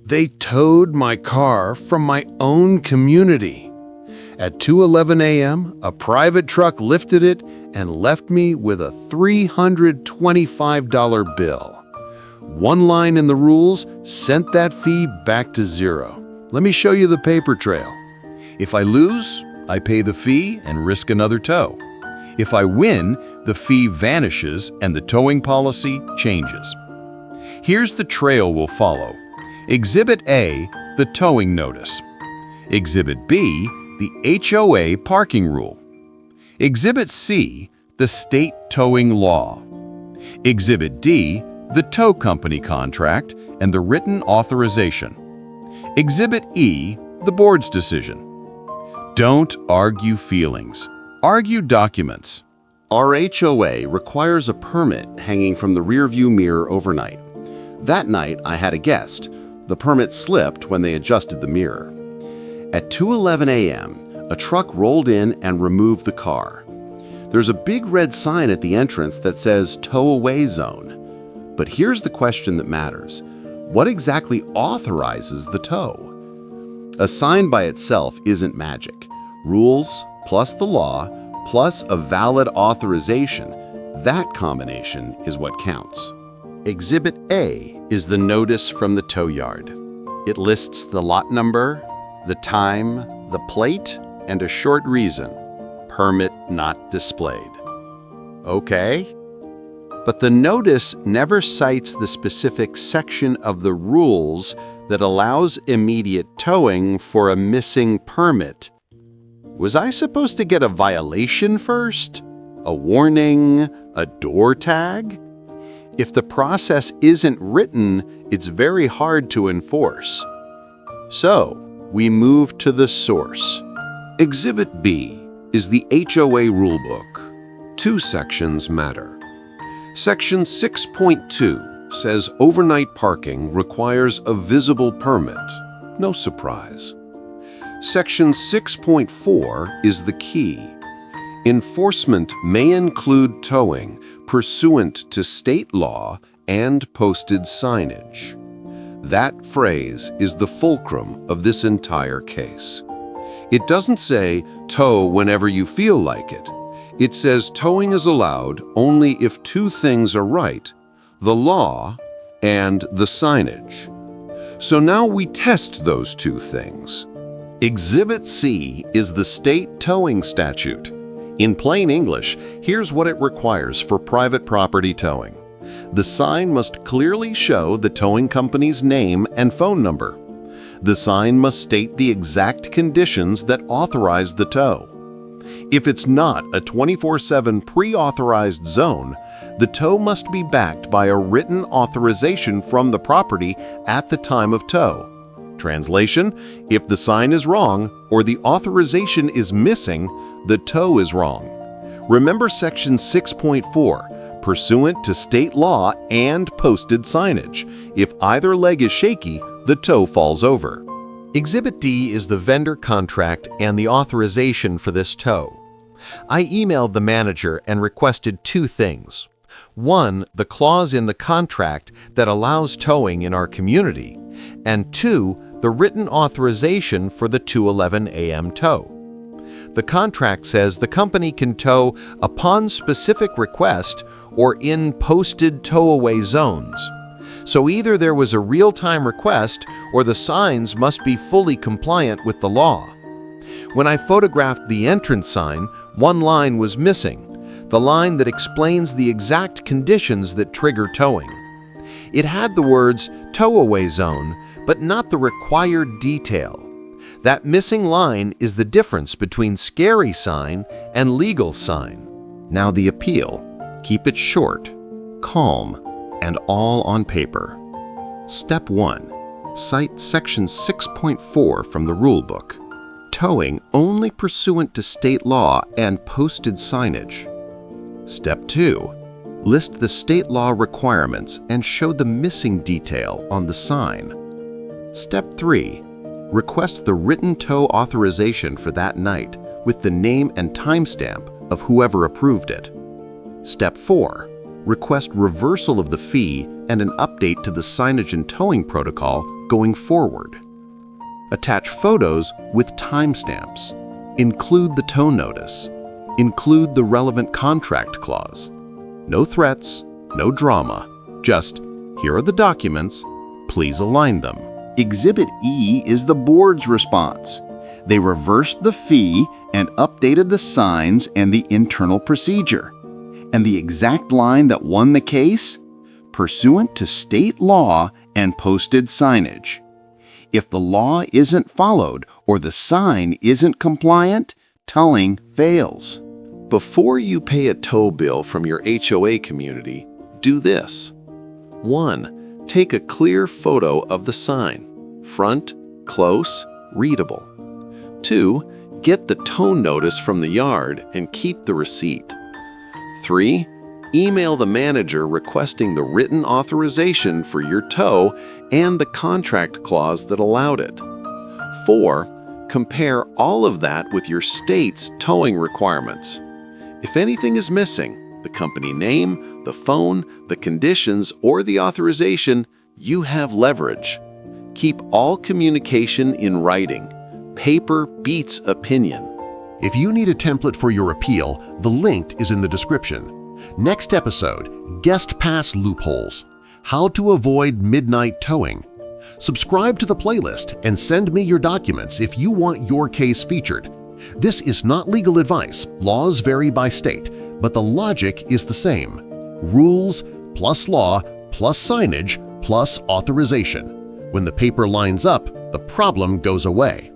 They towed my car from my own community. At 2:11 a.m., a private truck lifted it and left me with a $325 bill. One line in the rules sent that fee back to zero. Let me show you the paper trail. If I lose, I pay the fee and risk another tow. If I win, the fee vanishes and the towing policy changes. Here's the trail we'll follow. Exhibit A, the towing notice. Exhibit B, the HOA parking rule. Exhibit C, the state towing law. Exhibit D, the tow company contract and the written authorization. Exhibit E, the board's decision. Don't argue feelings. Argue documents. Our HOA requires a permit hanging from the rearview mirror overnight. That night, I had a guest. The permit slipped when they adjusted the mirror. At 2:11 a.m., a truck rolled in and removed the car. There's a big red sign at the entrance that says Tow Away Zone. But here's the question that matters. What exactly authorizes the tow? A sign by itself isn't magic. Rules, plus the law, plus a valid authorization, that combination is what counts. Exhibit A is the notice from the tow yard. It lists the lot number, the time, the plate, and a short reason: permit not displayed. Okay. But the notice never cites the specific section of the rules that allows immediate towing for a missing permit. Was I supposed to get a violation first? A warning? A door tag? If the process isn't written, it's very hard to enforce. So, we move to the source. Exhibit B is the HOA rulebook. Two sections matter. Section 6.2 says overnight parking requires a visible permit. No surprise. Section 6.4 is the key. Enforcement may include towing pursuant to state law and posted signage. That phrase is the fulcrum of this entire case. It doesn't say tow whenever you feel like it. It says towing is allowed only if two things are right: the law and the signage. So now we test those two things. Exhibit C is the state towing statute. In plain English, here's what it requires for private property towing. The sign must clearly show the towing company's name and phone number. The sign must state the exact conditions that authorize the tow. If it's not a 24/7 pre-authorized zone, the tow must be backed by a written authorization from the property at the time of tow. Translation: if the sign is wrong or the authorization is missing, the tow is wrong. Remember Section 6.4, pursuant to state law and posted signage. If either leg is shaky, the tow falls over. Exhibit D is the vendor contract and the authorization for this tow. I emailed the manager and requested two things. One, the clause in the contract that allows towing in our community, and two, the written authorization for the 2:11 a.m. tow. The contract says the company can tow upon specific request or in posted tow-away zones. So either there was a real-time request or the signs must be fully compliant with the law. When I photographed the entrance sign, one line was missing, the line that explains the exact conditions that trigger towing. It had the words tow-away zone, but not the required detail. That missing line is the difference between scary sign and legal sign. Now the appeal. Keep it short, calm, and all on paper. Step 1. Cite Section 6.4 from the rulebook. Towing only pursuant to state law and posted signage. Step 2. List the state law requirements and show the missing detail on the sign. Step 3. Request the written tow authorization for that night with the name and timestamp of whoever approved it. Step 4. Request reversal of the fee and an update to the signage and towing protocol going forward. Attach photos with timestamps. Include the tow notice. Include the relevant contract clause. No threats, no drama. Just, here are the documents, please align them. Exhibit E is the board's response. They reversed the fee and updated the signs and the internal procedure. And the exact line that won the case? Pursuant to state law and posted signage. If the law isn't followed or the sign isn't compliant, towing fails. Before you pay a tow bill from your HOA community, do this. 1. Take a clear photo of the sign. Front, close, readable. 2. Get the tow notice from the yard and keep the receipt. 3. Email the manager requesting the written authorization for your tow and the contract clause that allowed it. 4. Compare all of that with your state's towing requirements. If anything is missing, the company name, the phone, the conditions, or the authorization, you have leverage. Keep all communication in writing. Paper beats opinion. If you need a template for your appeal, the link is in the description. Next episode, Guest Pass Loopholes. How to avoid midnight towing. Subscribe to the playlist and send me your documents if you want your case featured. This is not legal advice. Laws vary by state, but the logic is the same. Rules plus law plus signage plus authorization. When the paper lines up, the problem goes away.